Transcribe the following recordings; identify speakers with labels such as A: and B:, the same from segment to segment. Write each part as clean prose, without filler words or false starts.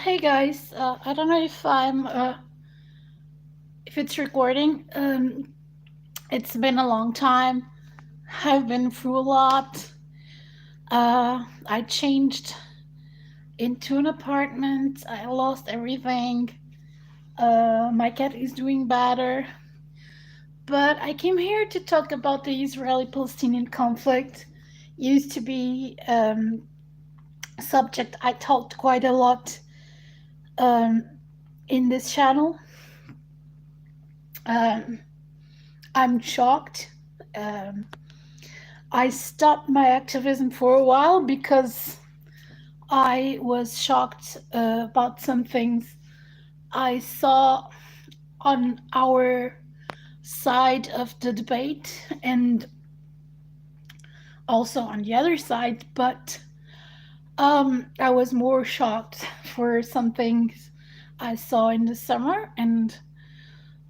A: Hey guys, I don't know if it's recording. It's been a long time. I've been through a lot. I changed into an apartment. I lost everything. My cat is doing better. But I came here to talk about the Israeli-Palestinian conflict. Used to be a subject I talked quite a lot um, in this channel. Um, I'm shocked. Um, I stopped my activism for a while because I was shocked about some things I saw on our side of the debate and also on the other side, but I was more shocked for some things I saw in the summer, and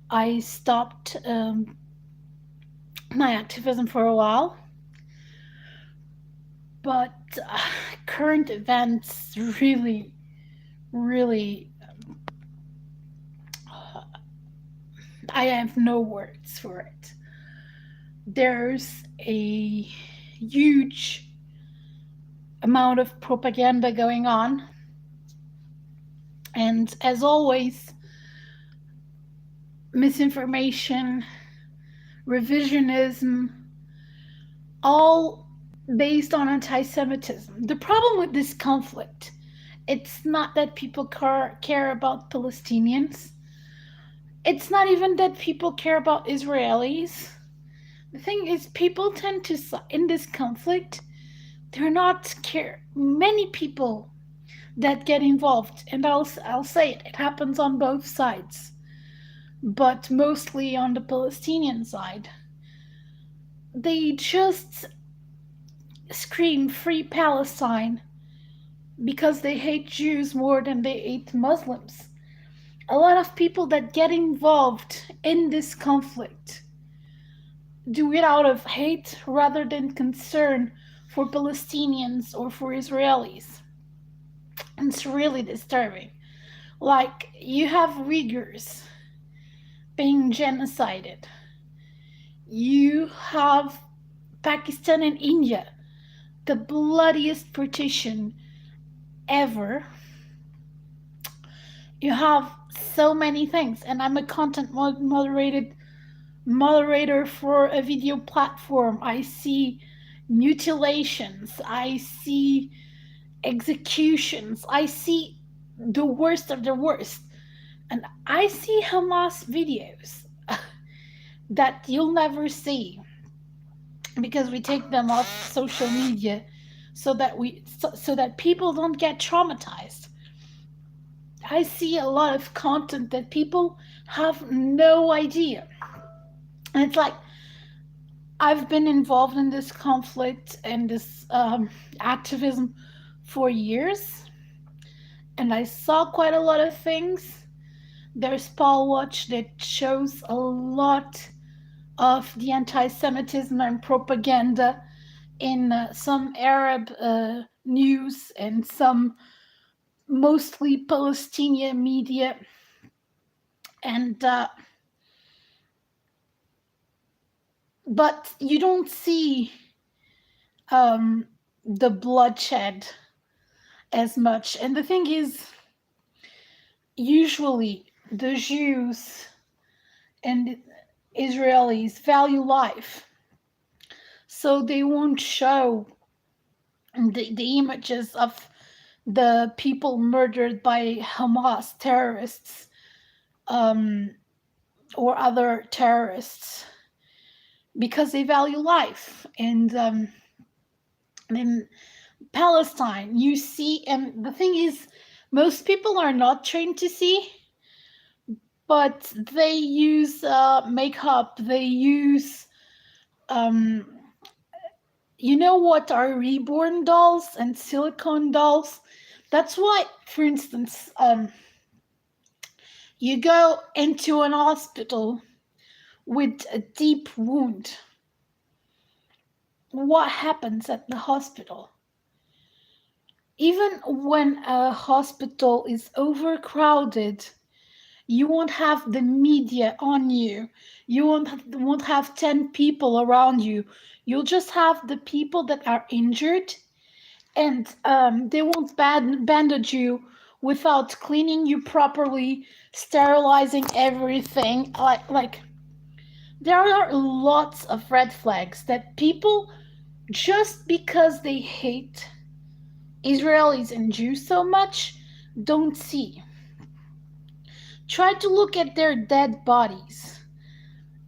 A: I stopped my activism for a while. But current events really, I have no words for it. There's a huge amount of propaganda going on, and as always, misinformation, revisionism, all based on anti-Semitism. The problem with this conflict, it's not that people care about Palestinians. It's not even that people care about Israelis. The thing is, people tend to, in this conflict, they're not care. Many people that get involved, and I'll say it happens on both sides, but mostly on the Palestinian side. They just scream "Free Palestine" because they hate Jews more than they hate Muslims. A lot of people that get involved in this conflict do it out of hate rather than concern for Palestinians or for Israelis. It's really disturbing. Like, you have Uyghurs being genocided. You have Pakistan and India, the bloodiest partition ever. You have so many things, and I'm a content moderator for a video platform. I see mutilations, I see executions, I see the worst of the worst, and I see Hamas videos that you'll never see because we take them off social media so that people don't get traumatized. I see a lot of content that people have no idea. And it's like, I've been involved in this conflict and this activism for years, and I saw quite a lot of things. There's Paul Watch that shows a lot of the anti-Semitism and propaganda in some Arab news and some mostly Palestinian media, and but you don't see the bloodshed as much. And the thing is, usually the Jews and Israelis value life, so they won't show the images of the people murdered by Hamas terrorists or other terrorists because they value life. And in Palestine, you see, and the thing is, most people are not trained to see, but they use makeup, they use, you know what are reborn dolls and silicone dolls? That's why, for instance, you go into an hospital with a deep wound. What happens at the hospital? Even when a hospital is overcrowded, you won't have the media on you. You won't have 10 people around you. You'll just have the people that are injured, and they won't bandage you without cleaning you properly, sterilizing everything. Like there are lots of red flags that people, just because they hate Israelis and Jews so much, don't see. Try to look at their dead bodies.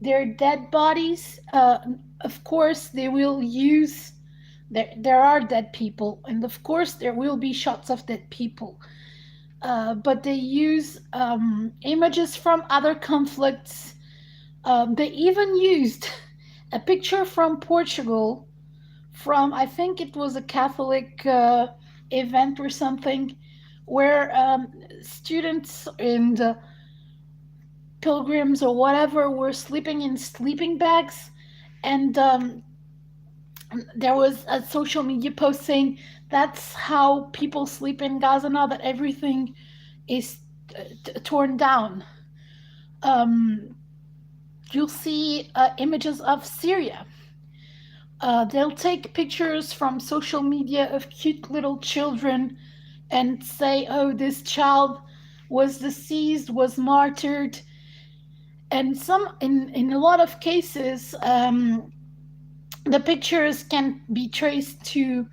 A: Their dead bodies, of course, they will use. There are dead people, and of course, there will be shots of dead people. But they use images from other conflicts. They even used a picture from Portugal, from I think it was a Catholic event or something, where students and pilgrims or whatever were sleeping in sleeping bags, and there was a social media post saying that's how people sleep in Gaza now that everything is torn down. Um, you'll see images of Syria. They'll take pictures from social media of cute little children and say, oh, this child was deceased, was martyred. And in a lot of cases, the pictures can be traced to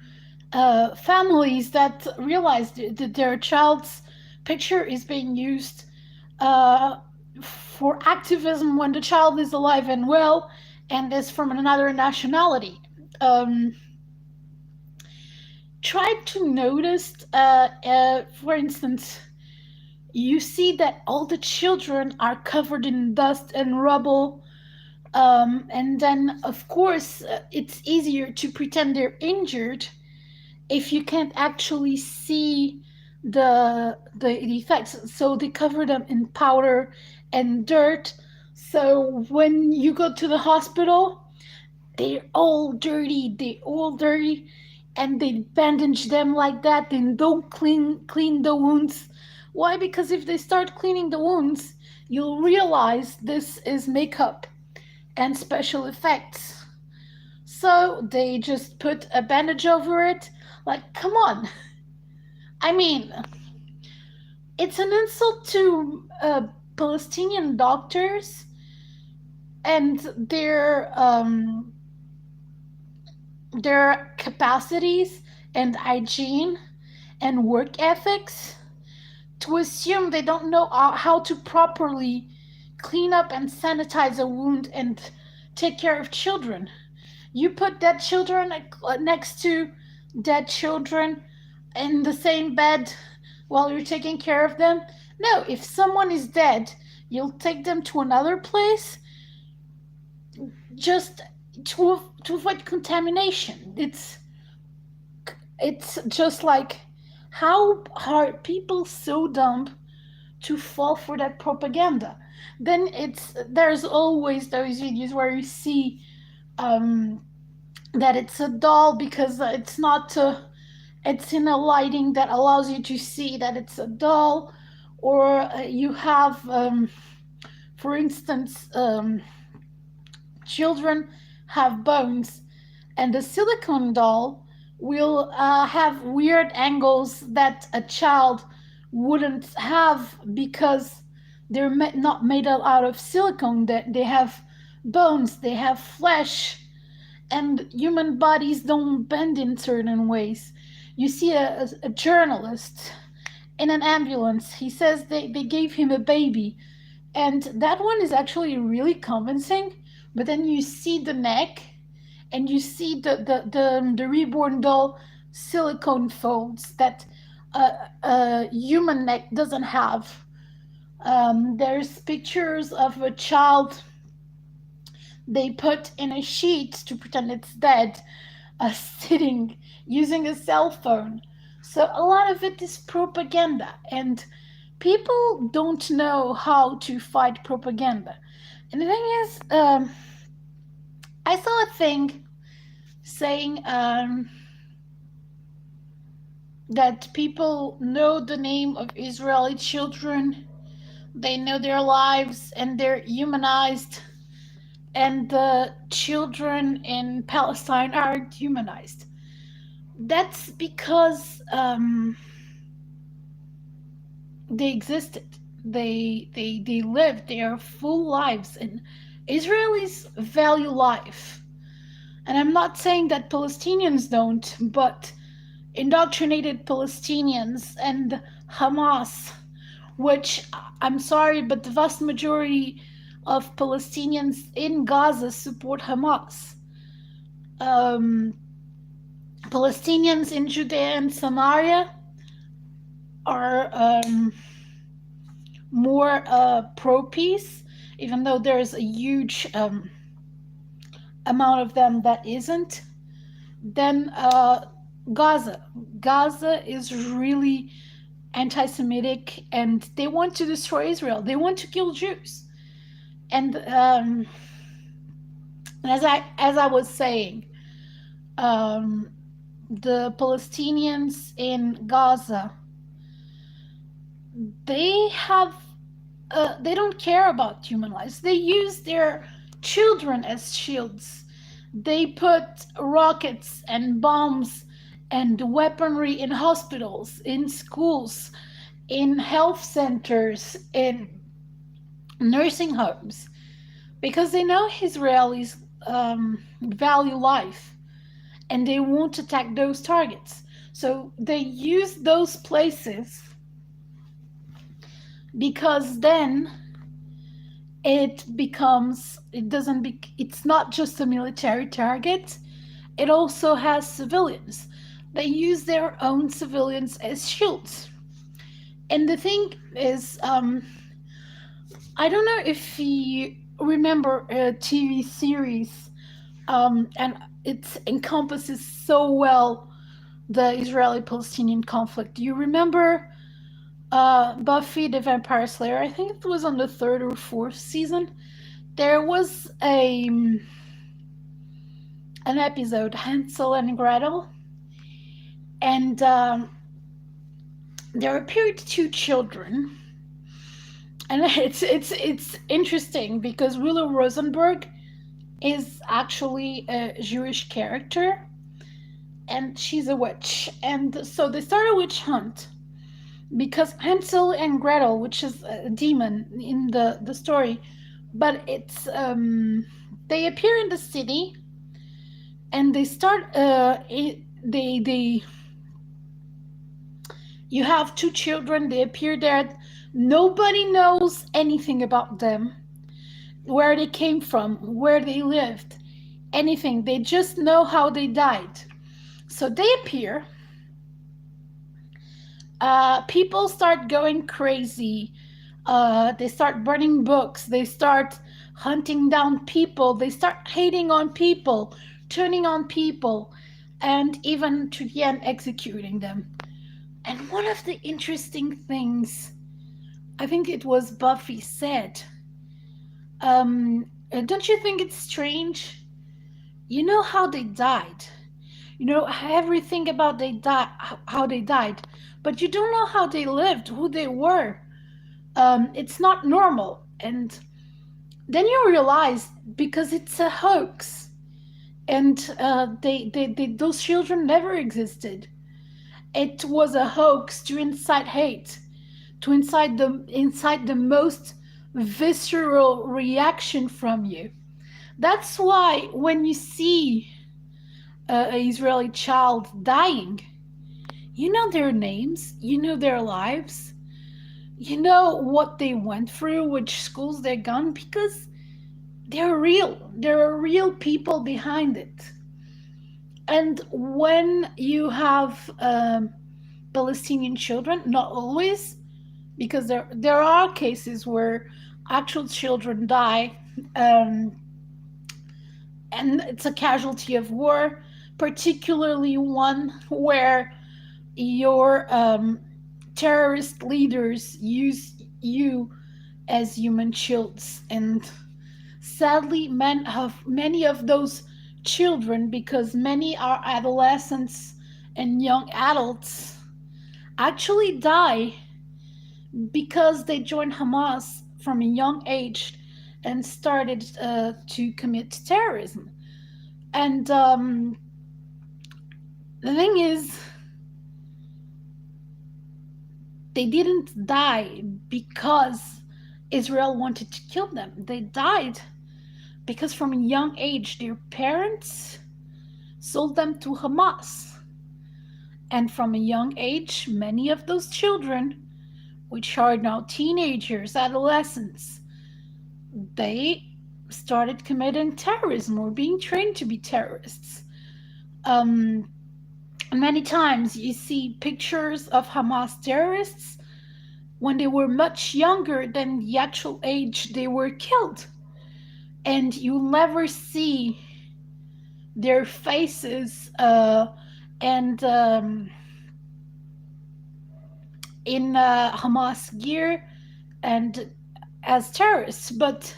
A: families that realize that their child's picture is being used uh, for activism when the child is alive and well and is from another nationality. Um, Try to notice, for instance, you see that all the children are covered in dust and rubble. And then, of course, it's easier to pretend they're injured if you can't actually see the effects. So they cover them in powder and dirt. So when you go to the hospital, they're all dirty, and they bandage them like that and don't clean the wounds. Why? Because if they start cleaning the wounds, you'll realize this is makeup and special effects. So they just put a bandage over it. Like, come on. I mean, it's an insult to Palestinian doctors and their capacities and hygiene and work ethics to assume they don't know how to properly clean up and sanitize a wound and take care of children. You put dead children next to dead children in the same bed while you're taking care of them. No, if someone is dead, you'll take them to another place just to avoid contamination. It's just like, how are people so dumb to fall for that propaganda? Then there's always those videos where you see um, that it's a doll because it's in a lighting that allows you to see that it's a doll, or you have, for instance, children have bones, and the silicone doll will have weird angles that a child wouldn't have because they're not made out of silicone. That they have bones, they have flesh, and human bodies don't bend in certain ways. You see a journalist in an ambulance. He says they gave him a baby, and that one is actually really convincing. But then you see the neck, and you see the reborn doll silicone folds that a human neck doesn't have. There's pictures of a child they put in a sheet to pretend it's dead, sitting using a cell phone. So a lot of it is propaganda, and people don't know how to fight propaganda. And the thing is, I saw a thing saying that people know the name of Israeli children, they know their lives, and they're humanized, and the children in Palestine are humanized. That's because they existed. They lived their full lives, and Israelis value life. And I'm not saying that Palestinians don't, but indoctrinated Palestinians and Hamas, which I'm sorry, but the vast majority of Palestinians in Gaza support Hamas. Um, Palestinians in Judea and Samaria are more pro peace, even though there's a huge amount of them that isn't. Then Gaza. Gaza is really anti-Semitic, and they want to destroy Israel. They want to kill Jews. And as I was saying, um, the Palestinians in Gaza, they have they don't care about human lives. They use their children as shields. They put rockets and bombs and weaponry in hospitals, in schools, in health centers, in nursing homes, because they know Israelis value life, and they won't attack those targets. So they use those places because then it's not just a military target, it also has civilians. They use their own civilians as shields. And the thing is, I don't know if you remember a TV series, and it encompasses so well the Israeli-Palestinian conflict. Do you remember Buffy the Vampire Slayer? I think it was on the third or fourth season. There was an episode, Hansel and Gretel, and there appeared two children, and it's interesting because Willow Rosenberg is actually a Jewish character, and she's a witch, and so they start a witch hunt because Hansel and Gretel, which is a demon in the story, but it's they appear in the city, and they start they you have two children, they appear there, nobody knows anything about them, where they came from, where they lived, anything. They just know how they died. So they appear, people start going crazy, they start burning books, they start hunting down people, they start hating on people, turning on people, and even to the end executing them. And one of the interesting things, I think it was Buffy said, don't you think it's strange? You know how they died. You know everything about how they died, but you don't know how they lived, who they were. It's not normal. And then you realize, because it's a hoax, and those children never existed. It was a hoax to incite hate, to incite the most visceral reaction from you. That's why when you see an Israeli child dying, you know their names, you know their lives, you know what they went through, which schools they've gone, because they're real. There are real people behind it. And when you have Palestinian children, not always, because there are cases where actual children die, and it's a casualty of war, particularly one where your terrorist leaders use you as human shields. And sadly, many of those children, because many are adolescents and young adults, actually die because they joined Hamas from a young age and started to commit terrorism. And the thing is, they didn't die because Israel wanted to kill them. They died because from a young age their parents sold them to Hamas. And from a young age, many of those children, which are now teenagers, adolescents, they started committing terrorism or being trained to be terrorists. Um, Many times you see pictures of Hamas terrorists when they were much younger than the actual age they were killed. And you'll never see their faces and in Hamas gear and as terrorists, but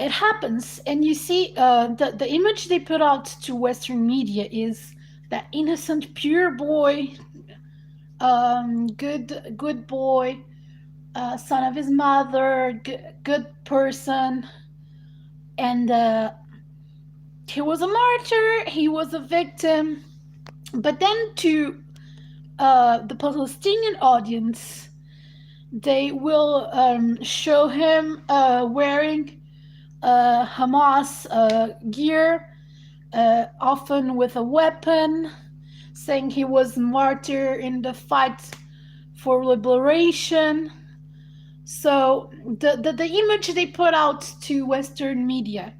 A: it happens. And you see, the image they put out to Western media is that innocent, pure boy, good boy, son of his mother, good person, and he was a martyr. He was a victim. But then to the Palestinian audience, they will show him wearing Hamas gear, often with a weapon, saying he was a martyr in the fight for liberation. So the image they put out to Western media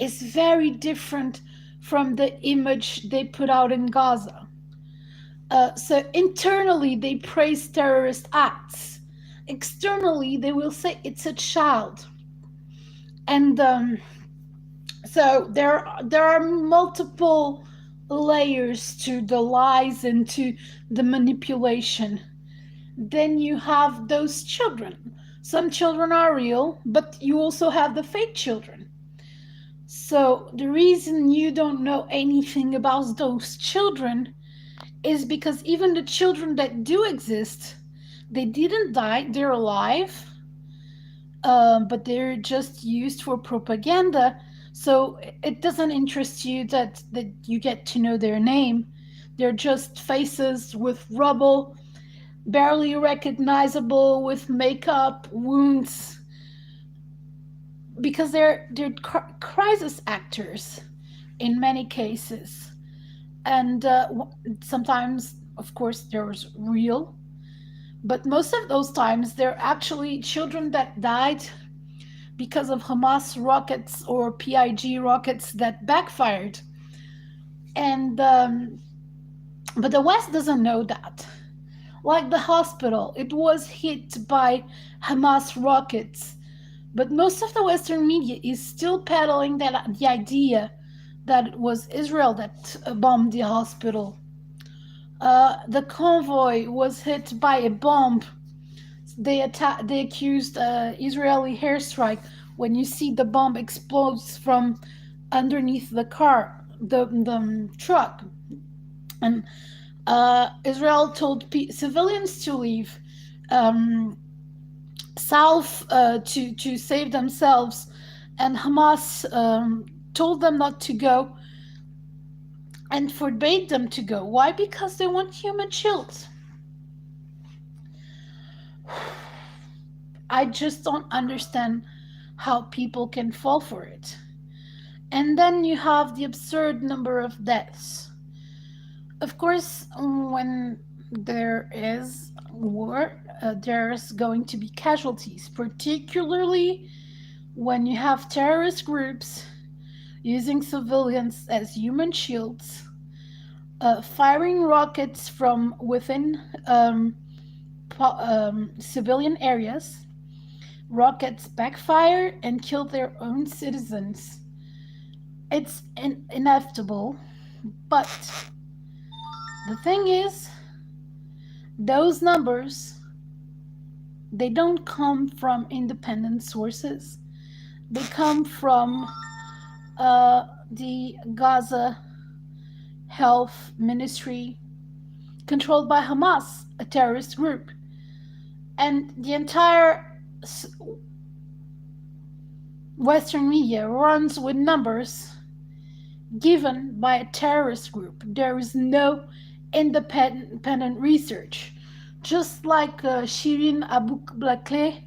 A: is very different from the image they put out in Gaza. So internally, they praise terrorist acts. Externally, they will say it's a child. And so there are multiple layers to the lies and to the manipulation. Then you have those children. Some children are real, but you also have the fake children. So the reason you don't know anything about those children is because even the children that do exist, they didn't die, they're alive, but they're just used for propaganda. So it doesn't interest you that you get to know their name. They're just faces with rubble, barely recognizable, with makeup, wounds, because they're crisis actors in many cases. And sometimes, of course, there's real, but most of those times they're actually children that died because of Hamas rockets or PIG rockets that backfired. And but the West doesn't know that. Like the hospital, it was hit by Hamas rockets, but most of the Western media is still peddling that the idea that it was Israel that bombed the hospital. The convoy was hit by a bomb. They accused Israeli airstrike. When you see the bomb explodes from underneath the car, the truck, and Israel told civilians to leave south to save themselves, and Hamas told them not to go and forbade them to go. Why? Because they want human shields. I just don't understand how people can fall for it. And then you have the absurd number of deaths. Of course, when there is war, there's going to be casualties, particularly when you have terrorist groups using civilians as human shields, firing rockets from within civilian areas. Rockets backfire and kill their own citizens. It's inevitable, but the thing is, those numbers, they don't come from independent sources. They come from the Gaza Health Ministry controlled by Hamas, a terrorist group. And the entire Western media runs with numbers given by a terrorist group. There is no independent research. Just like Shirin Abu Akleh,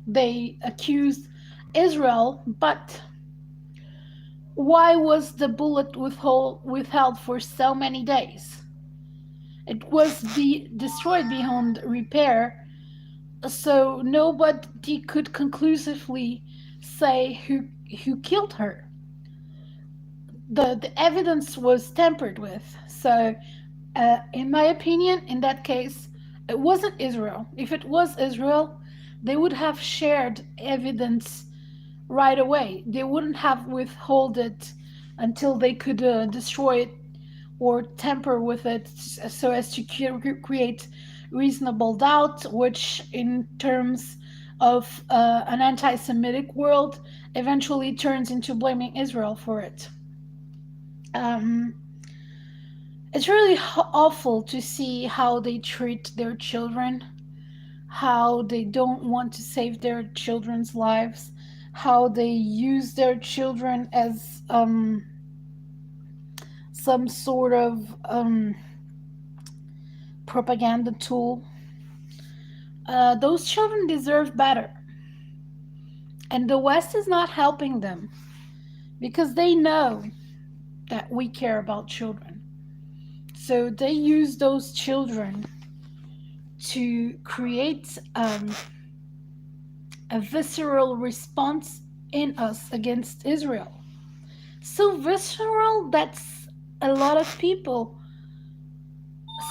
A: they accused Israel, but why was the bullet withheld for so many days? It was destroyed beyond repair, so nobody could conclusively say who killed her. The evidence was tampered with. So, in my opinion, in that case, it wasn't Israel. If it was Israel, they would have shared evidence right away. They wouldn't have withheld it until they could destroy it or tamper with it so as to create reasonable doubt, which, in terms of an anti Semitic world, eventually turns into blaming Israel for it. Um, it's really awful to see how they treat their children, how they don't want to save their children's lives, how they use their children as some sort of propaganda tool. Those children deserve better. And the West is not helping them because they know that we care about children. So they use those children to create a visceral response in us against Israel. So visceral that a lot of people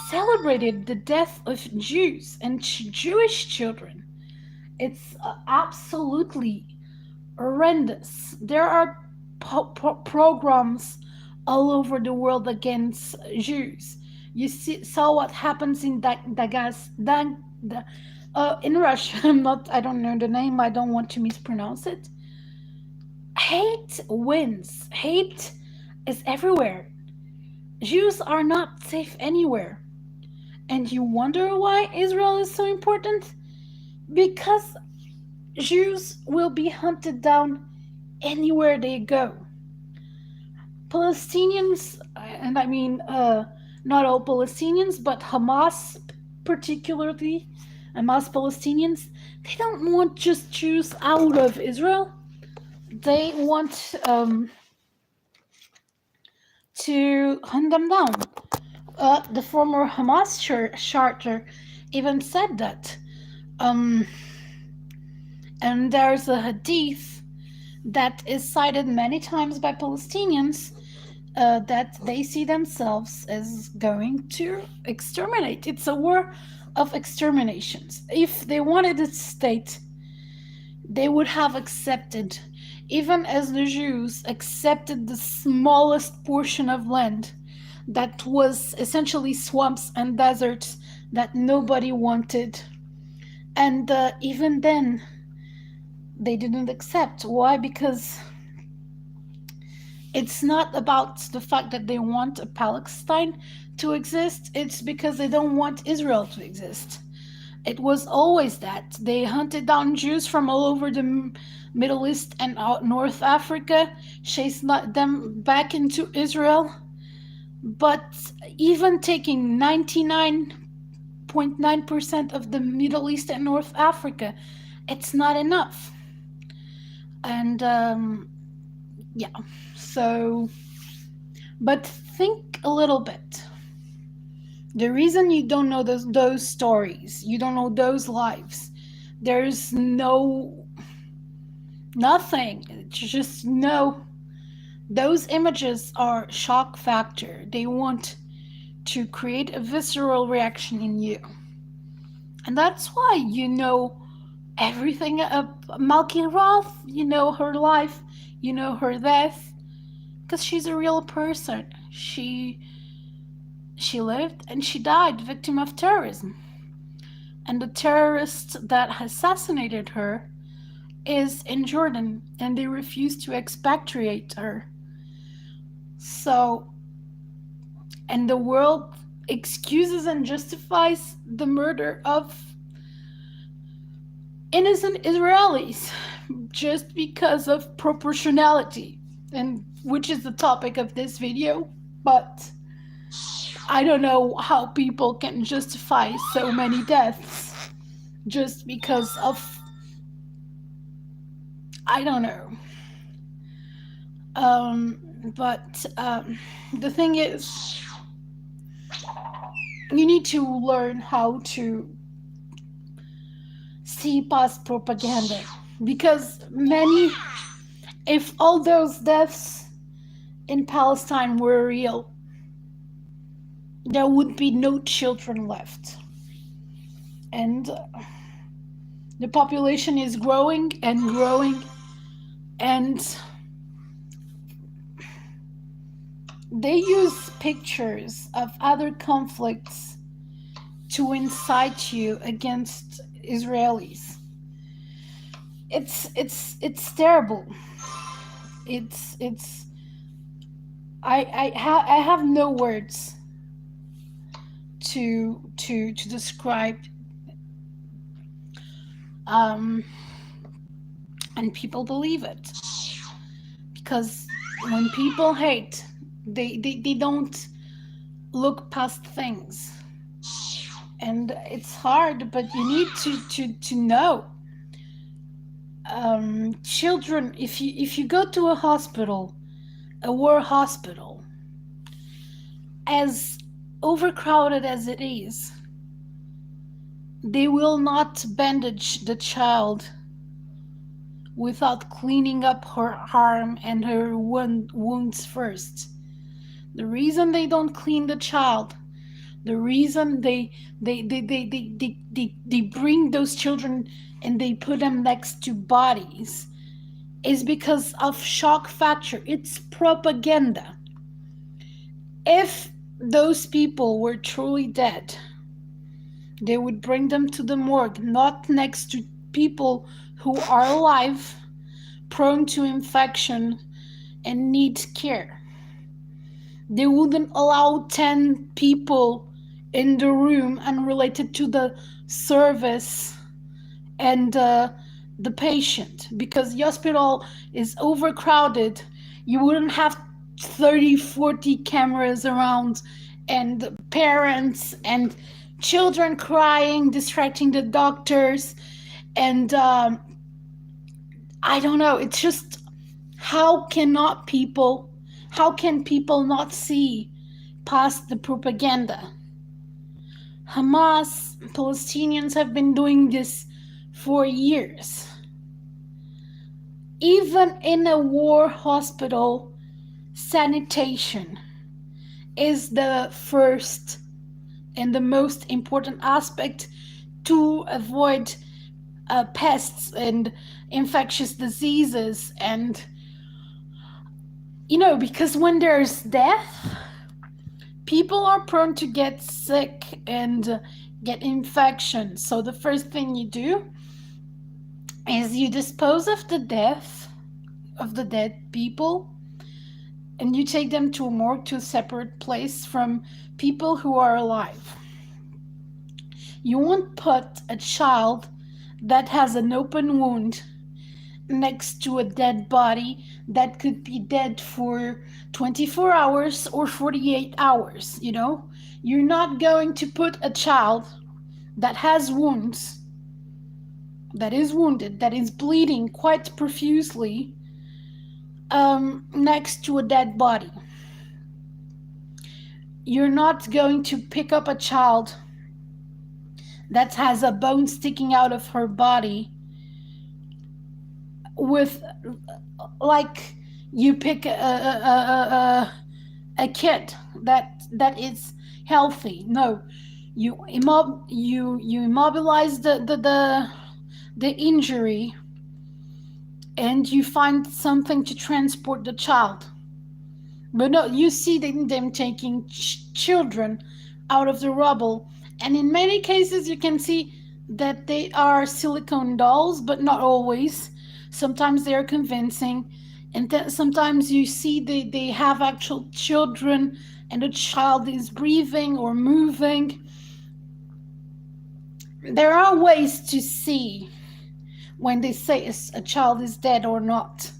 A: celebrated the death of Jews and Jewish children. It's absolutely horrendous. There are programs all over the world against Jews. You saw what happens in in Russia. I don't know the name. I don't want to mispronounce it. Hate wins. Hate is everywhere. Jews are not safe anywhere. And you wonder why Israel is so important? Because Jews will be hunted down anywhere they go. Palestinians, and I mean not all Palestinians, but Hamas particularly, Hamas Palestinians, they don't want just Jews out of Israel. They want to hunt them down. The former Hamas charter even said that. And there's a hadith that is cited many times by Palestinians that they see themselves as going to exterminate. It's a war of exterminations. If they wanted a state, they would have accepted, even as the Jews accepted the smallest portion of land that was essentially swamps and deserts that nobody wanted. And even then, they didn't accept. Why? Because it's not about the fact that they want a Palestine to exist, it's because they don't want Israel to exist. It was always that. They hunted down Jews from all over the Middle East and North Africa, chased them back into Israel. But even taking 99.9% of the Middle East and North Africa, it's not enough. And yeah, so, but think a little bit. The reason you don't know those stories, you don't know those lives, there's nothing, just no. Those images are shock factor. They want to create a visceral reaction in you. And that's why you know everything about Malki Roth. You know her life, you know her death, because she's a real person. She lived and she died, victim of terrorism. And the terrorist that assassinated her is in Jordan, and they refuse to expatriate her. So, and the world excuses and justifies the murder of innocent Israelis just because of proportionality, and which is the topic of this video. But I don't know how people can justify so many deaths just because of, I don't know. But the thing is, you need to learn how to see past propaganda, because many, if all those deaths in Palestine were real, there would be no children left. And the population is growing and growing, and they use pictures of other conflicts to incite you against Israelis. It's terrible. It's I have no words to describe, and people believe it, because when people hate, they don't look past things, and it's hard, but you need to know. Children, if you go to a hospital, a war hospital, as overcrowded as it is, they will not bandage the child without cleaning up her arm and her wounds first. The reason they don't clean the child, the reason they bring those children and they put them next to bodies, is because of shock factor. It's propaganda. If those people were truly dead, they would bring them to the morgue, not next to people who are alive, prone to infection, and need care. They wouldn't allow 10 people in the room unrelated to the service and the patient, because the hospital is overcrowded. You wouldn't have 30-40 cameras around, and parents and children crying, distracting the doctors, and I don't know. It's just, how can people not see past the propaganda? Hamas, Palestinians have been doing this for years. Even in a war hospital, sanitation is the first and the most important aspect to avoid pests and infectious diseases. And because when there's death, people are prone to get sick and get infections. So the first thing you do is you dispose of the dead people, and you take them to a morgue, to a separate place from people who are alive. You won't put a child that has an open wound next to a dead body that could be dead for 24 hours or 48 hours. You're not going to put a child that has wounds, that is wounded, that is bleeding quite profusely, next to a dead body. You're not going to pick up a child that has a bone sticking out of her body with, like, you pick a kid that is healthy. No, you immobilize the injury, and you find something to transport the child. But no, you see them taking children out of the rubble, and in many cases you can see that they are silicone dolls, but not always. Sometimes they are convincing, and sometimes you see they have actual children, and the child is breathing or moving, there are ways to see when they say a child is dead or not.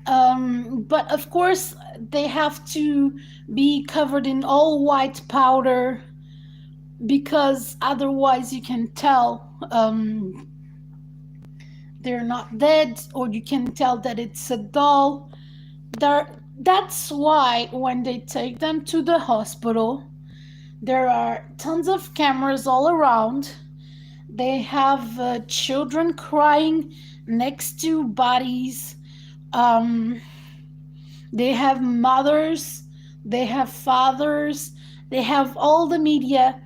A: But of course, they have to be covered in all white powder because otherwise you can tell they're not dead, or you can tell that it's a doll. That's why when they take them to the hospital, there are tons of cameras all around. They have children crying next to bodies. Um, they have mothers, they have fathers, they have all the media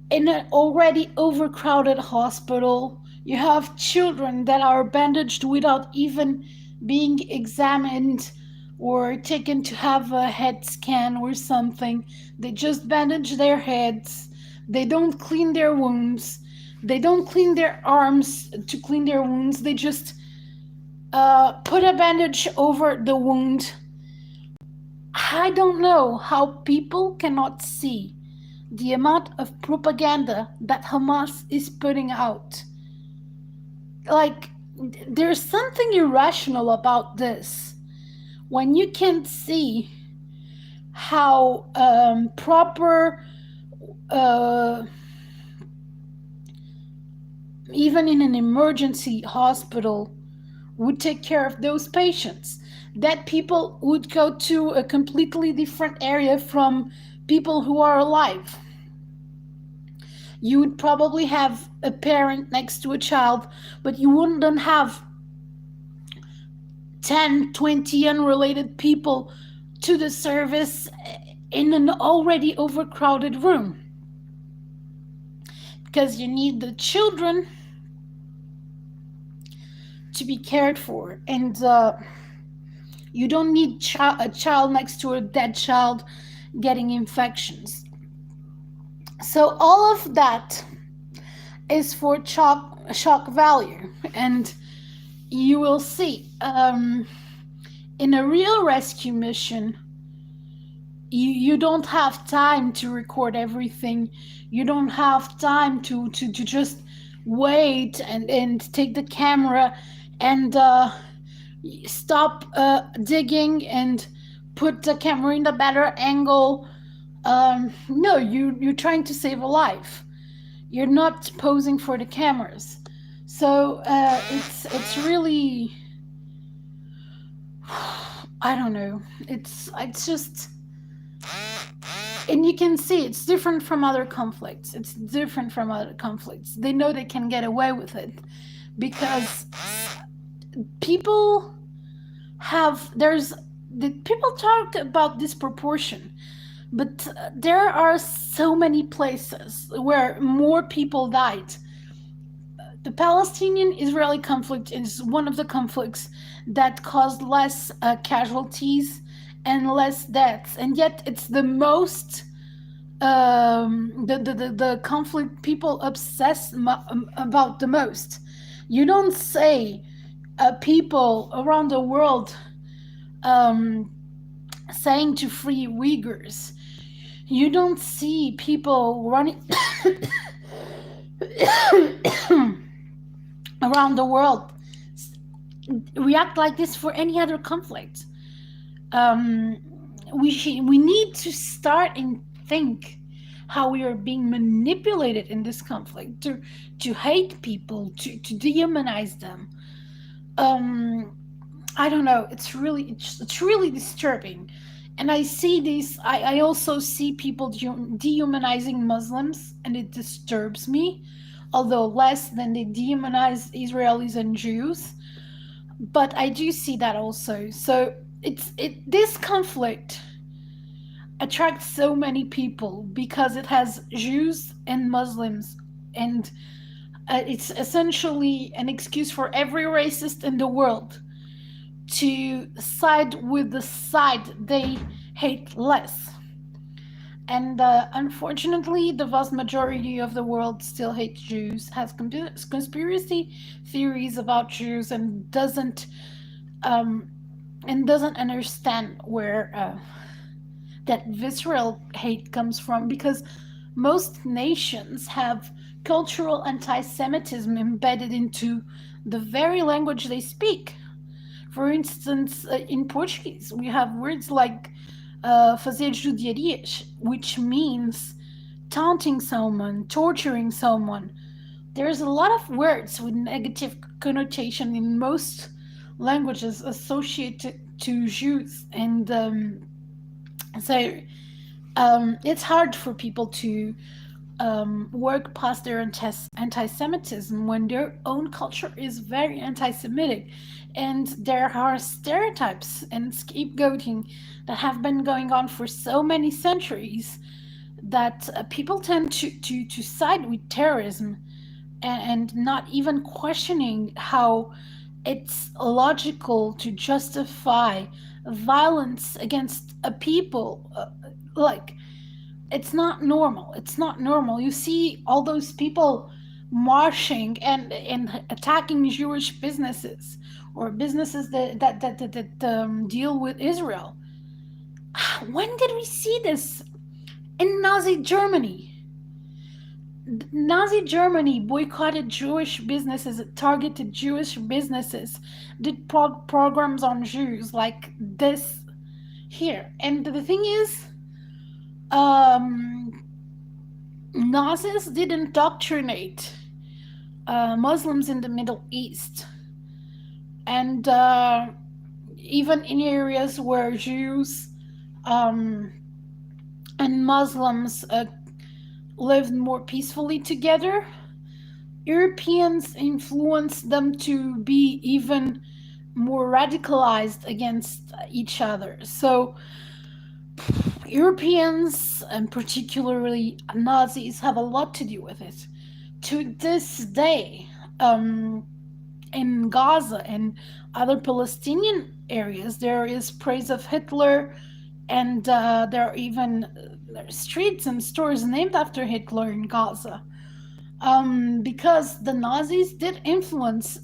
A: in an already overcrowded hospital. You have children that are bandaged without even being examined or taken to have a head scan or something. They just bandage their heads. They don't clean their wounds. They don't clean their arms to clean their wounds. They just put a bandage over the wound. I don't know how people cannot see the amount of propaganda that Hamas is putting out. Like, there's something irrational about this. When you can see how proper, even in an emergency hospital, would take care of those patients, that people would go to a completely different area from people who are alive. You would probably have a parent next to a child, but you wouldn't have 10, 20 unrelated people to the service in an already overcrowded room. Because you need the children to be cared for, and you don't need a child next to a dead child getting infections. So all of that is for shock value, and you will see in a real rescue mission, you don't have time to record everything. You don't have time to just wait and take the camera and stop digging and put the camera in a better angle. No, you're trying to save a life. You're not posing for the cameras. So it's really, I don't know. It's just, and you can see it's different from other conflicts. It's different from other conflicts. They know they can get away with it because people people talk about disproportion, but there are so many places where more people died. The Palestinian-Israeli conflict is one of the conflicts that caused less casualties and less deaths, and yet it's the most the conflict people obsess about the most. You don't say people around the world saying to free Uyghurs. You don't see people running around the world react like this for any other conflict. We need to start and think how we are being manipulated in this conflict to hate people, to dehumanize them. I don't know. It's really disturbing, and I see these. I also see people dehumanizing Muslims, and it disturbs me, although less than they dehumanize Israelis and Jews. But I do see that also. So this conflict attracts so many people because it has Jews and Muslims, and it's essentially an excuse for every racist in the world to side with the side they hate less. And unfortunately, the vast majority of the world still hates Jews, has conspiracy theories about Jews, and doesn't understand where that visceral hate comes from, because most nations have cultural anti Semitism embedded into the very language they speak. For instance, in Portuguese, we have words like fazer judiarias, which means taunting someone, torturing someone. There's a lot of words with negative connotation in most languages associated to Jews, and so it's hard for people to work past their anti-Semitism when their own culture is very anti-Semitic, and there are stereotypes and scapegoating that have been going on for so many centuries that people tend to side with terrorism, and not even questioning how it's logical to justify violence against a people. Like, it's not normal. It's not normal. You see all those people marching and attacking Jewish businesses, or businesses that deal with Israel. When did we see this? In Nazi Germany. Nazi Germany boycotted Jewish businesses, targeted Jewish businesses, did programs on Jews like this here. And the thing is, um, Nazis did indoctrinate Muslims in the Middle East, and even in areas where Jews um, and Muslims lived more peacefully together, Europeans influenced them to be even more radicalized against each other. So Europeans, and particularly Nazis, have a lot to do with it. To this day, in Gaza and other Palestinian areas, there is praise of Hitler, and there are even streets and stores named after Hitler in Gaza. Because the Nazis did influence.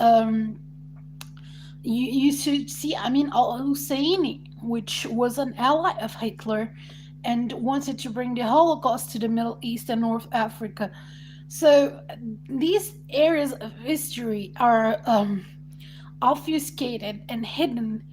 A: You should see, I mean, al Husseini, which was an ally of Hitler and wanted to bring the Holocaust to the Middle East and North Africa. So these areas of history are obfuscated and hidden,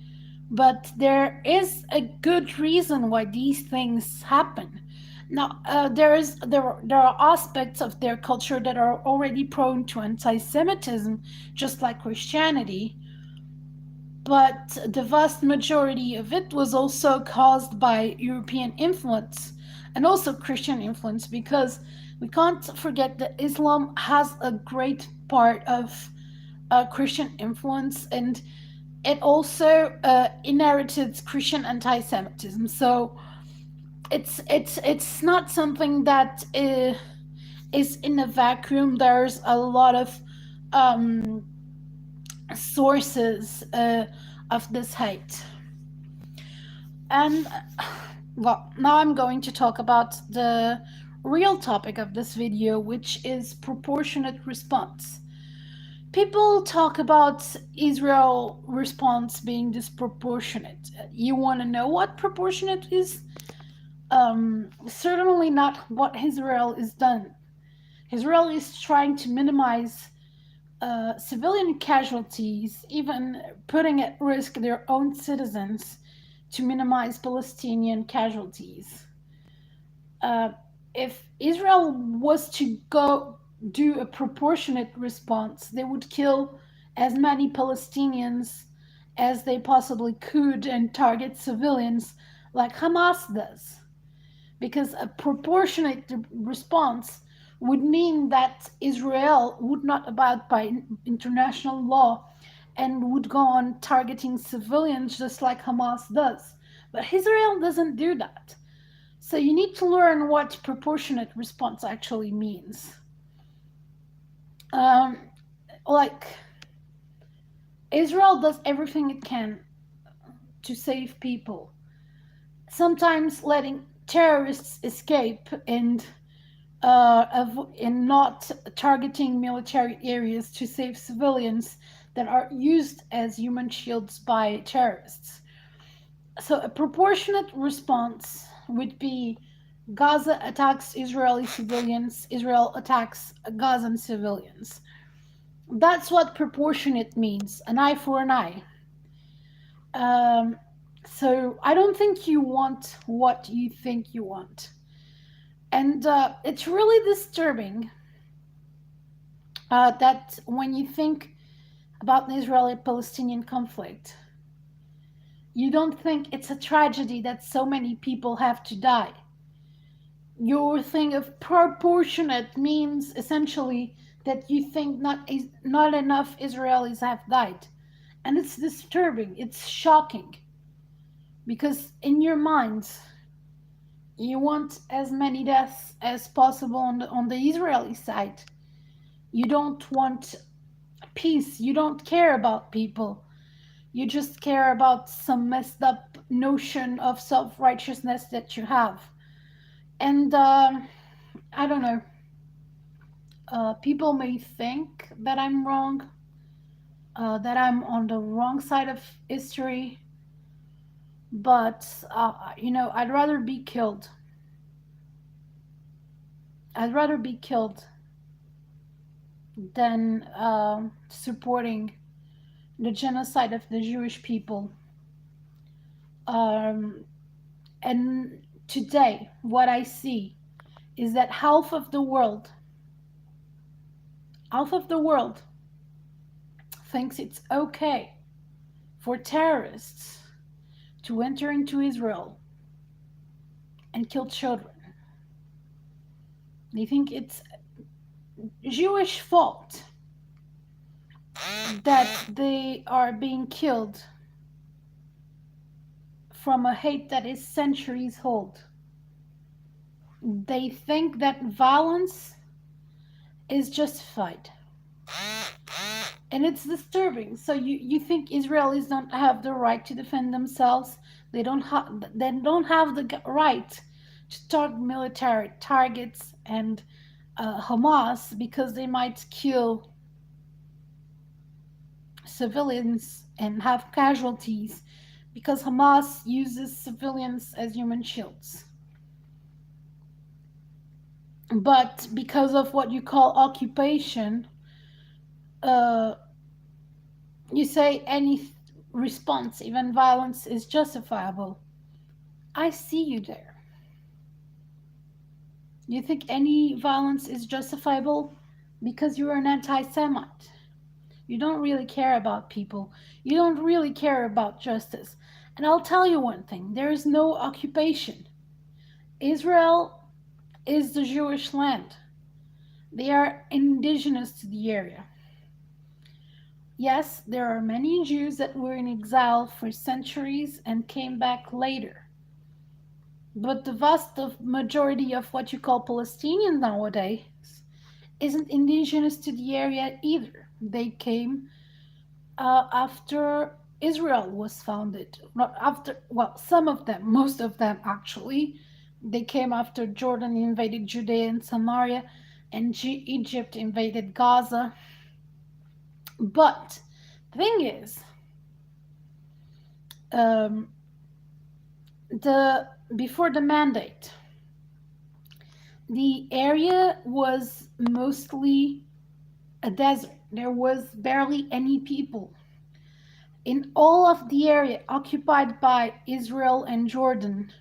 A: but there is a good reason why these things happen. Now, there are aspects of their culture that are already prone to anti-Semitism, just like Christianity, but the vast majority of it was also caused by European influence and also Christian influence, because we can't forget that Islam has a great part of Christian influence, and it also inherited Christian anti-Semitism. So it's not something that is in a vacuum. There's a lot of um, sources of this hate. And well, now I'm going to talk about the real topic of this video, which is proportionate response. People talk about Israel response being disproportionate. You want to know what proportionate is? Certainly not what Israel is done. Israel is trying to minimize civilian casualties, even putting at risk their own citizens to minimize Palestinian casualties. Uh, if Israel was to go do a proportionate response, they would kill as many Palestinians as they possibly could and target civilians like Hamas does. Because a proportionate response would mean that Israel would not abide by international law and would go on targeting civilians just like Hamas does. But Israel doesn't do that. So you need to learn what proportionate response actually means. Um, like, Israel does everything it can to save people, sometimes letting terrorists escape and not targeting military areas to save civilians that are used as human shields by terrorists. So a proportionate response would be Gaza attacks Israeli civilians, Israel attacks Gazan civilians. That's what proportionate means, an eye for an eye. Um, so I don't think you want what you think you want. And it's really disturbing that when you think about the Israeli Palestinian conflict, you don't think it's a tragedy that so many people have to die. Your thing of proportionate means essentially that you think not enough Israelis have died. And it's disturbing, it's shocking, because in your minds, you want as many deaths as possible on the Israeli side. You don't want peace. You don't care about people. You just care about some messed up notion of self righteousness that you have. And I don't know. People may think that I'm wrong, that I'm on the wrong side of history, but I'd rather be killed. I'd rather be killed than supporting the genocide of the Jewish people. Um, and today, what I see is that half of the world thinks it's okay for terrorists to enter into Israel and kill children. They think it's Jewish fault that they are being killed from a hate that is centuries old. They think that violence is justified. And it's disturbing. So you think Israelis don't have the right to defend themselves? They don't have the right to target military targets and Hamas because they might kill civilians and have casualties because Hamas uses civilians as human shields. But because of what you call occupation, uh, you say any response, even violence, is justifiable. I see you there. You think any violence is justifiable because you're an anti Semite. You don't really care about people. You don't really care about justice. And I'll tell you one thing, there is no occupation. Israel is the Jewish land. They are indigenous to the area. Yes, there are many Jews that were in exile for centuries and came back later. But the vast majority of what you call Palestinians nowadays isn't indigenous to the area either. They came after Israel was founded. Not after, well, some of them, most of them actually. They came after Jordan invaded Judea and Samaria and Egypt invaded Gaza. But the thing is, before the mandate, the area was mostly a desert. There was barely any people. In all of the area occupied by Israel and Jordan,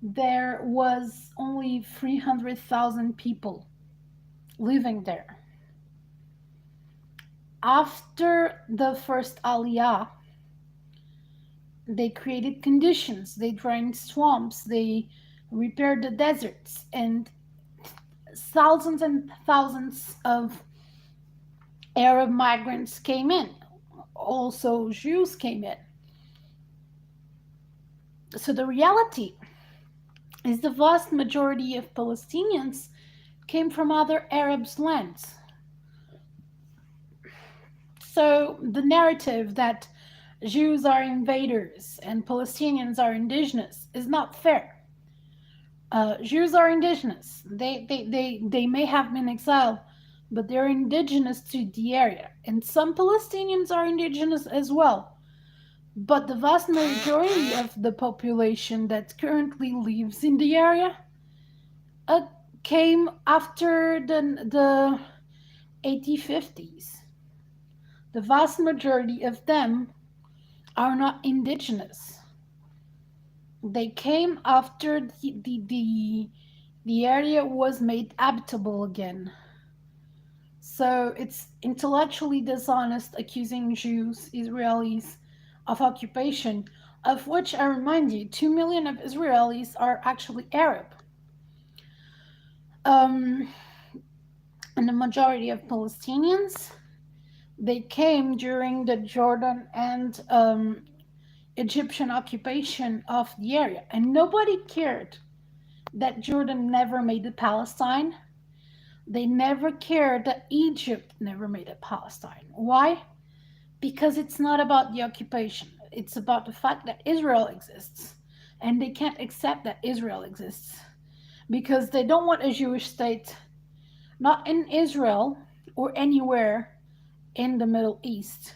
A: there was only 300,000 people living there. After the first Aliyah, they created conditions, they drained swamps, they repaired the deserts, and thousands of Arab migrants came in. Also, Jews came in. So the reality is the vast majority of Palestinians came from other Arab lands. So the narrative that Jews are invaders and Palestinians are indigenous is not fair. Jews are indigenous. They may have been exiled, but they're indigenous to the area. And some Palestinians are indigenous as well. But the vast majority of the population that currently lives in the area uh, came after the 1850s. The vast majority of them are not indigenous. They came after the area was made habitable again. So it's intellectually dishonest accusing Jews, Israelis, of occupation, of which I remind you, 2 million of Israelis are actually Arab. Um, and the majority of Palestinians, they came during the Jordan and Egyptian occupation of the area. And nobody cared that Jordan never made it Palestine. They never cared that Egypt never made it Palestine. Why? Because it's not about the occupation. It's about the fact that Israel exists. And they can't accept that Israel exists because they don't want a Jewish state, not in Israel or anywhere in the Middle East.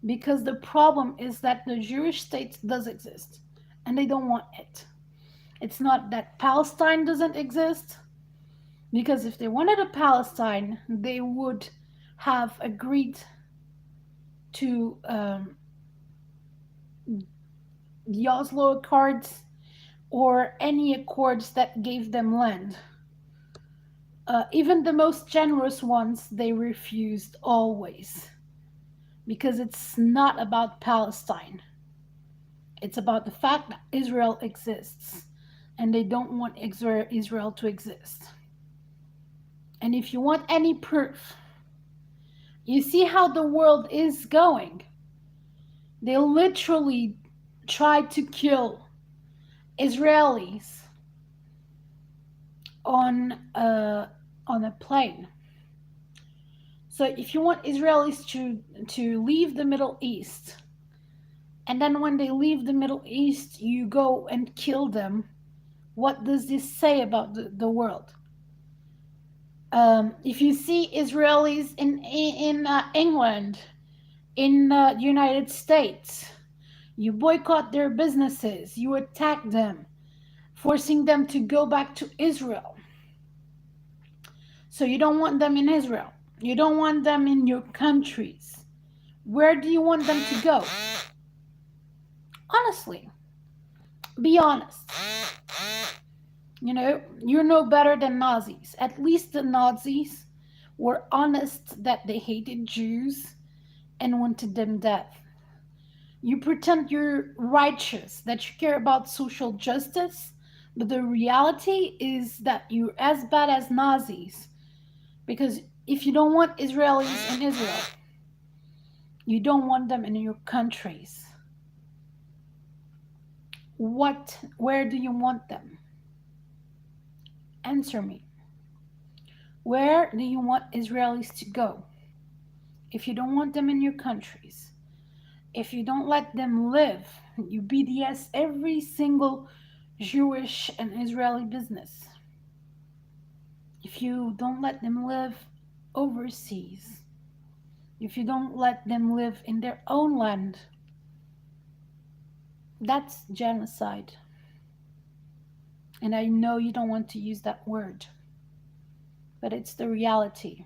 A: Because the problem is that the Jewish state does exist and they don't want it. It's not that Palestine doesn't exist, because if they wanted a Palestine, they would have agreed to the Oslo Accords or any accords that gave them land. Even the most generous ones, they refused always, because it's not about Palestine. It's about the fact that Israel exists, and they don't want Israel to exist. And if you want any proof, you see how the world is going. They literally tried to kill Israelis on a plane. So if you want Israelis to leave the Middle East, and then when they leave the Middle East, you go and kill them, what does this say about the world? If you see Israelis in England, in the United States, you boycott their businesses, you attack them, forcing them to go back to Israel. So you don't want them in Israel. You don't want them in your countries. Where do you want them to go? Honestly, be honest. You know, you're no better than Nazis. At least the Nazis were honest that they hated Jews and wanted them dead. You pretend you're righteous, that you care about social justice, but the reality is that you're as bad as Nazis. Because if you don't want Israelis in Israel, you don't want them in your countries. Where do you want them? Answer me. Where do you want Israelis to go? If you don't want them in your countries, if you don't let them live, you BDS every single Jewish and Israeli business. If you don't let them live overseas, if you don't let them live in their own land, that's genocide. And I know you don't want to use that word, but it's the reality.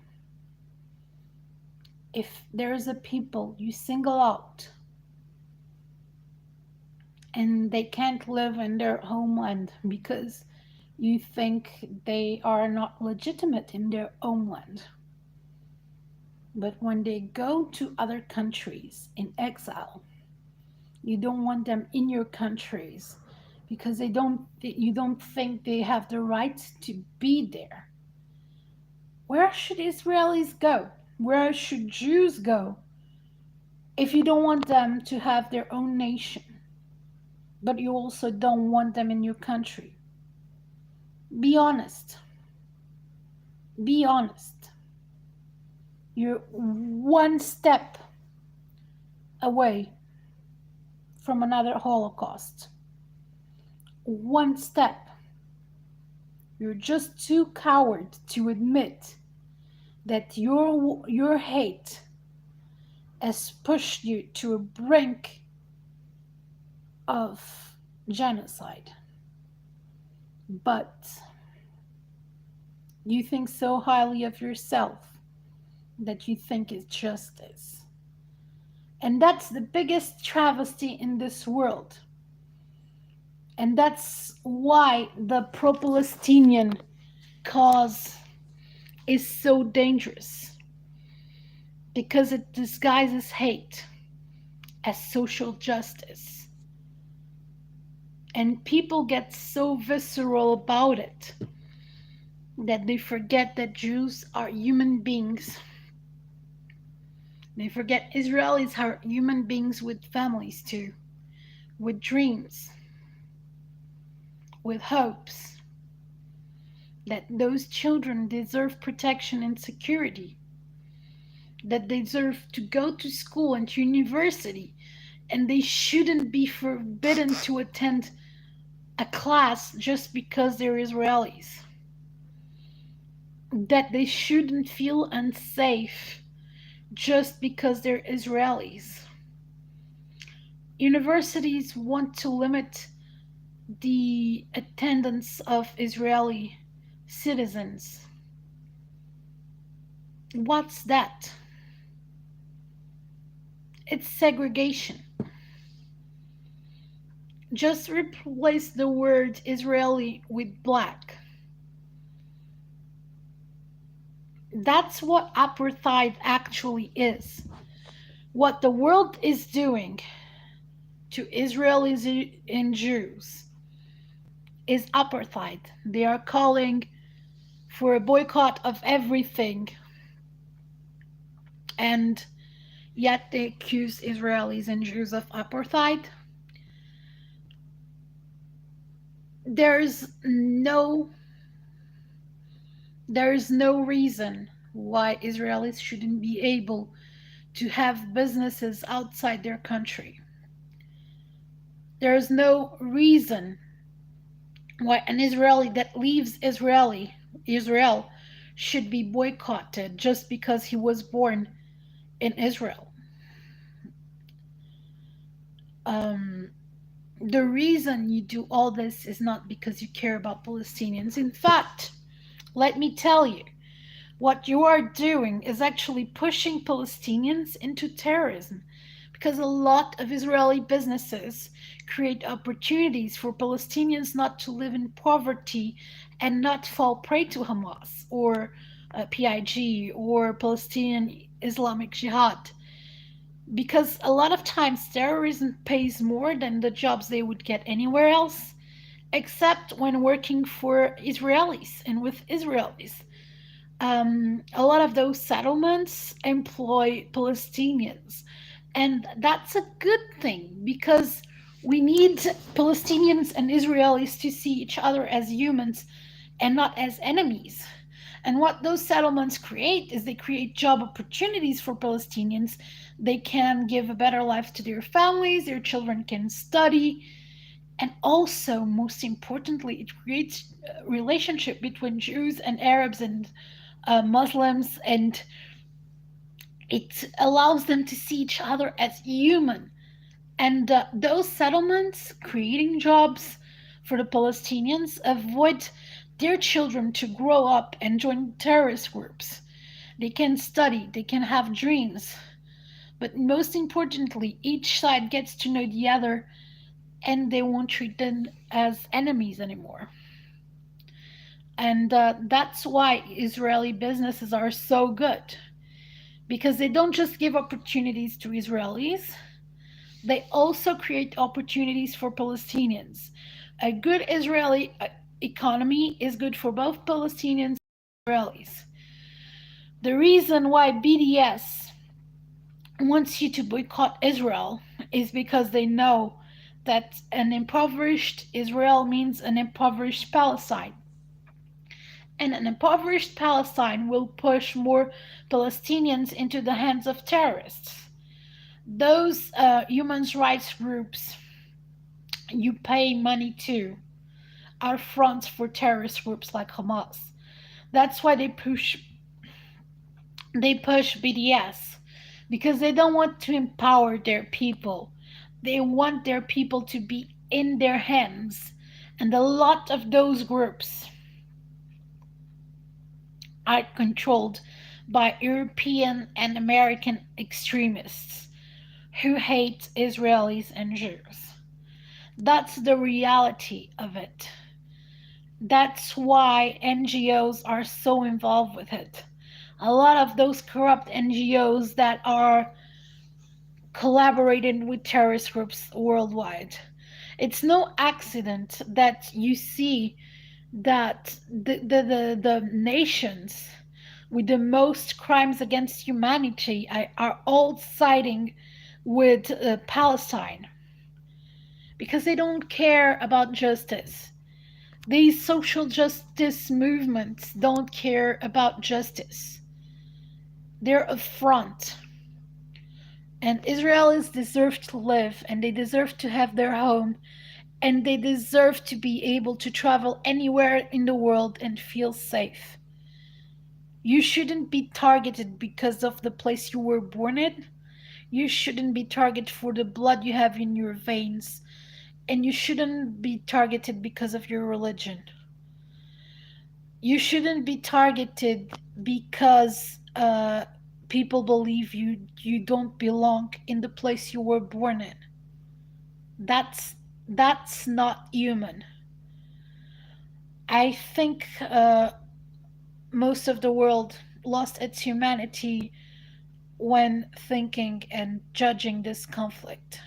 A: If there is a people you single out and they can't live in their homeland because you think they are not legitimate in their own land, but when they go to other countries in exile, you don't want them in your countries because you don't think they have the right to be there. Where should Israelis go? Where should Jews go if you don't want them to have their own nation, but you also don't want them in your country? Be honest. Be honest. You're one step away from another Holocaust. One step. You're just too coward to admit that your hate has pushed you to a brink of genocide. But you think so highly of yourself that you think it's justice. And that's the biggest travesty in this world. And that's why the pro Palestinian cause is so dangerous, because it disguises hate as social justice. And people get so visceral about it that they forget that Jews are human beings. They forget Israelis are human beings with families too, with dreams, with hopes, that those children deserve protection and security, that they deserve to go to school and to university, and they shouldn't be forbidden to attend a class just because they're Israelis, that they shouldn't feel unsafe just because they're Israelis. Universities want to limit the attendance of Israeli citizens. What's that? It's segregation. Just replace the word Israeli with black. That's what apartheid actually is. What the world is doing to Israelis and Jews is apartheid. They are calling for a boycott of everything, and yet they accuse Israelis and Jews of apartheid. There's no reason why Israelis shouldn't be able to have businesses outside their country. There's no reason why an Israeli that leaves Israel should be boycotted just because he was born in Israel. Um, the reason you do all this is not because you care about Palestinians. In fact, let me tell you, what you are doing is actually pushing Palestinians into terrorism, because a lot of Israeli businesses create opportunities for Palestinians not to live in poverty and not fall prey to Hamas or PIG or Palestinian Islamic Jihad. Because a lot of times terrorism pays more than the jobs they would get anywhere else, except when working for Israelis and with Israelis. A lot of those settlements employ Palestinians. And that's a good thing, because we need Palestinians and Israelis to see each other as humans and not as enemies. And what those settlements create is they create job opportunities for Palestinians. They can give a better life to their families, their children can study, and also, most importantly, it creates a relationship between Jews and Arabs and Muslims, and it allows them to see each other as human. And those settlements creating jobs for the Palestinians avoid their children to grow up and join terrorist groups. They can study, they can have dreams, but most importantly, each side gets to know the other, and they won't treat them as enemies anymore. And that's why Israeli businesses are so good, because they don't just give opportunities to Israelis, they also create opportunities for Palestinians. A good Israeli economy is good for both Palestinians and Israelis. The reason why BDS wants you to boycott Israel is because they know that an impoverished Israel means an impoverished Palestine. And an impoverished Palestine will push more Palestinians into the hands of terrorists. Those human rights groups you pay money to are fronts for terrorist groups like Hamas. That's why they push BDS, because they don't want to empower their people. They want their people to be in their hands. And a lot of those groups are controlled by European and American extremists who hate Israelis and Jews. That's the reality of it. That's why NGOs are so involved with it. A lot of those corrupt NGOs that are collaborating with terrorist groups worldwide. It's no accident that you see that the nations with the most crimes against humanity are all siding with Palestine because they don't care about justice. These social justice movements don't care about justice. They're a front. And Israelis deserve to live, and they deserve to have their home, and they deserve to be able to travel anywhere in the world and feel safe. You shouldn't be targeted because of the place you were born in. You shouldn't be targeted for the blood you have in your veins. And you shouldn't be targeted because of your religion. You shouldn't be targeted because people believe you don't belong in the place you were born in. That's that's not human. I think most of the world lost its humanity when thinking and judging this conflict.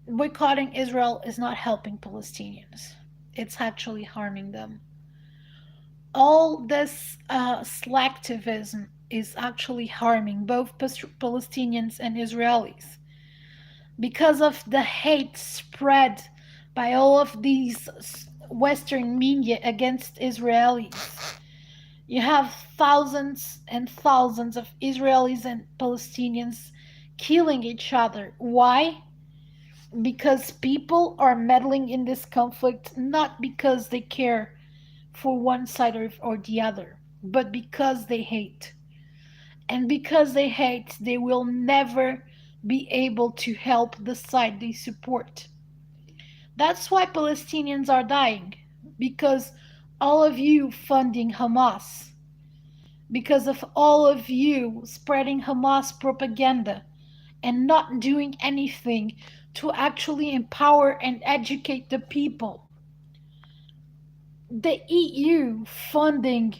A: Boycotting Israel is not helping Palestinians. It's actually harming them. All this slacktivism is actually harming both Palestinians and Israelis because of the hate spread by all of these Western media against Israelis. You have thousands and thousands of Israelis and Palestinians killing each other. Why? Because people are meddling in this conflict not because they care for one side or the other, but because they hate. And because they hate, they will never be able to help the side they support. That's why Palestinians are dying. Because all of you funding Hamas, because of all of you spreading Hamas propaganda and not doing anything to actually empower and educate the people. The EU funding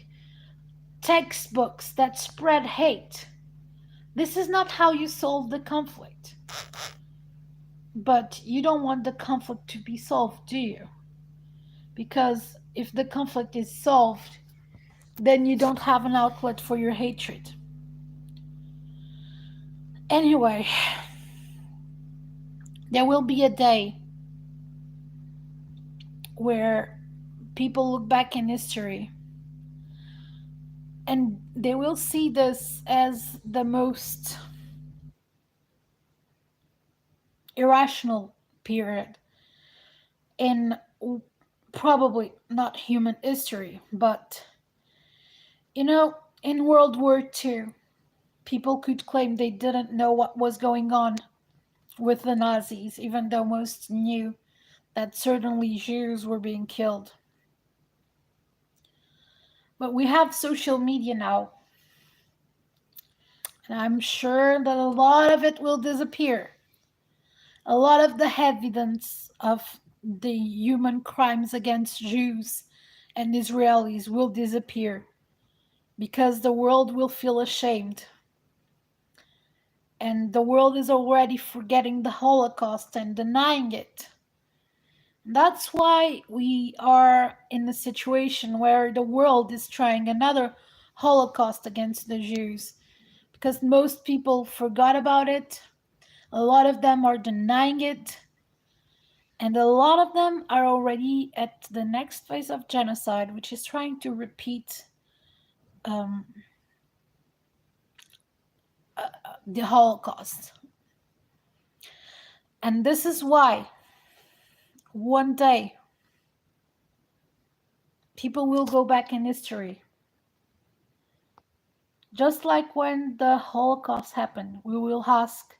A: textbooks that spread hate. This is not how you solve the conflict. But you don't want the conflict to be solved, do you? Because if the conflict is solved, then you don't have an outlet for your hatred. Anyway, there will be a day where people look back in history and they will see this as the most irrational period in probably not human history, but in World War II, people could claim they didn't know what was going on with the Nazis, even though most knew that certainly Jews were being killed. But we have social media now, and I'm sure that a lot of it will disappear. A lot of the evidence of the human crimes against Jews and Israelis will disappear because the world will feel ashamed. And the world is already forgetting the Holocaust and denying it. That's why we are in a situation where the world is trying another Holocaust against the Jews because most people forgot about it. A lot of them are denying it. And a lot of them are already at the next phase of genocide, which is trying to repeat um, the Holocaust. And this is why one day people will go back in history. Just like when the Holocaust happened, we will ask,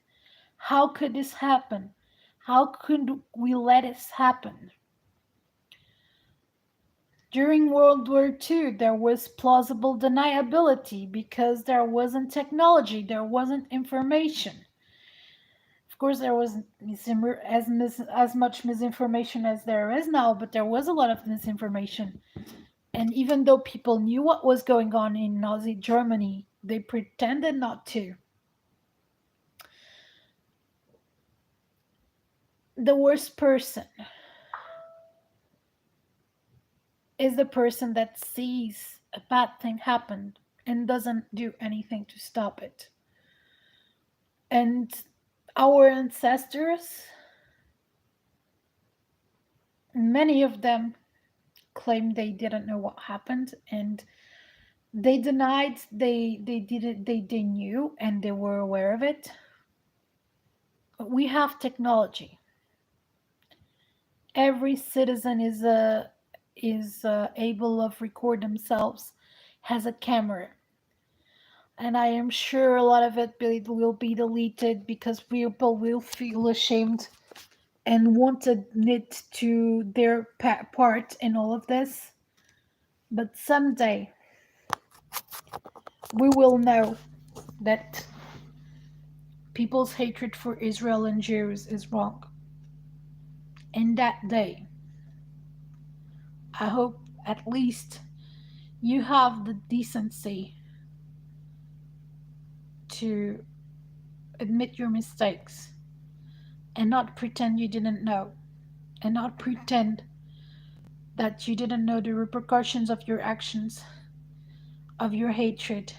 A: How could this happen? How could we let this happen? During World War II, there was plausible deniability because there wasn't technology, there wasn't information. Of course, there was as much misinformation as there is now, but there was a lot of misinformation. And even though people knew what was going on in Nazi Germany, they pretended not to. The worst person is the person that sees a bad thing happen and doesn't do anything to stop it. And our ancestors, many of them claim they didn't know what happened, and they denied they did it, they knew and they were aware of it. But we have technology. Every citizen is able of record themselves, has a camera, and I am sure a lot of it will be deleted because people will feel ashamed and won't admit to their part in all of this. But someday we will know that people's hatred for Israel and Jews is wrong. And that day, I hope at least you have the decency to admit your mistakes and not pretend you didn't know, and not pretend that you didn't know the repercussions of your actions, of your hatred,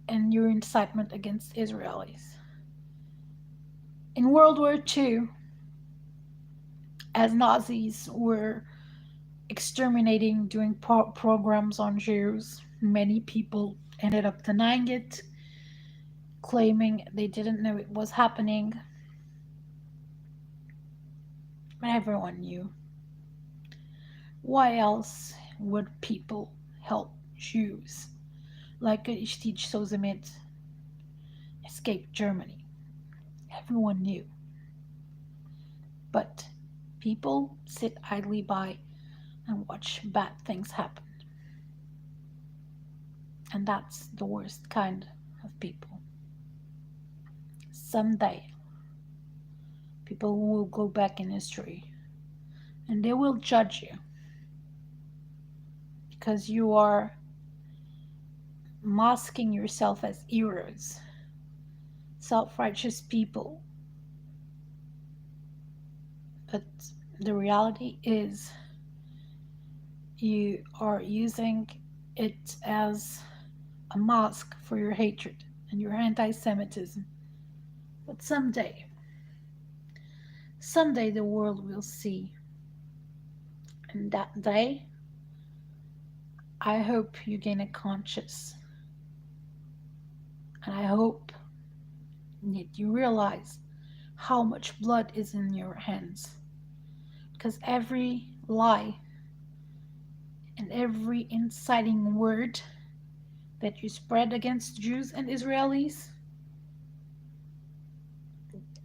A: and your incitement against Israelis. In World War II, as Nazis were exterminating, doing programs on Jews, many people ended up denying it, claiming they didn't know it was happening. But everyone knew. Why else would people help Jews like Steve Sozemet escape Germany? Everyone knew. But people sit idly by and watch bad things happen. And that's the worst kind of people. Someday, people will go back in history and they will judge you because you are masking yourself as heroes, self-righteous people. But the reality is you are using it as a mask for your hatred and your anti-Semitism. But someday the world will see. And that day, I hope you gain a conscience. And I hope that you realize how much blood is in your hands. Because every lie and every inciting word that you spread against Jews and Israelis,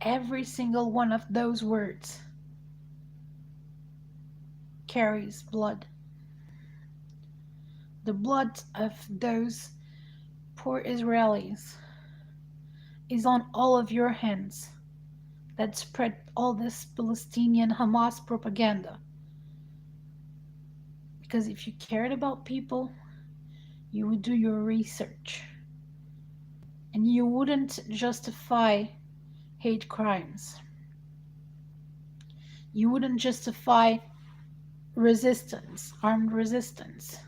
A: every single one of those words carries blood. The blood of those poor Israelis is on all of your hands that spread all this Palestinian Hamas propaganda. Because if you cared about people, you would do your research. And you wouldn't justify hate crimes. You wouldn't justify resistance, armed resistance.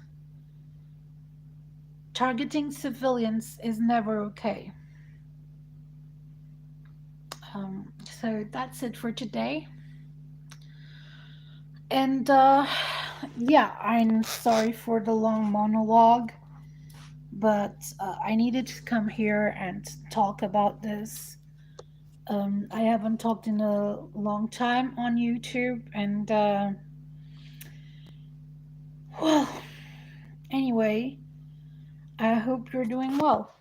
A: Targeting civilians is never okay. So that's it for today. And yeah, I'm sorry for the long monologue, but I needed to come here and talk about this. I haven't talked in a long time on YouTube, and well, anyway, I hope you're doing well.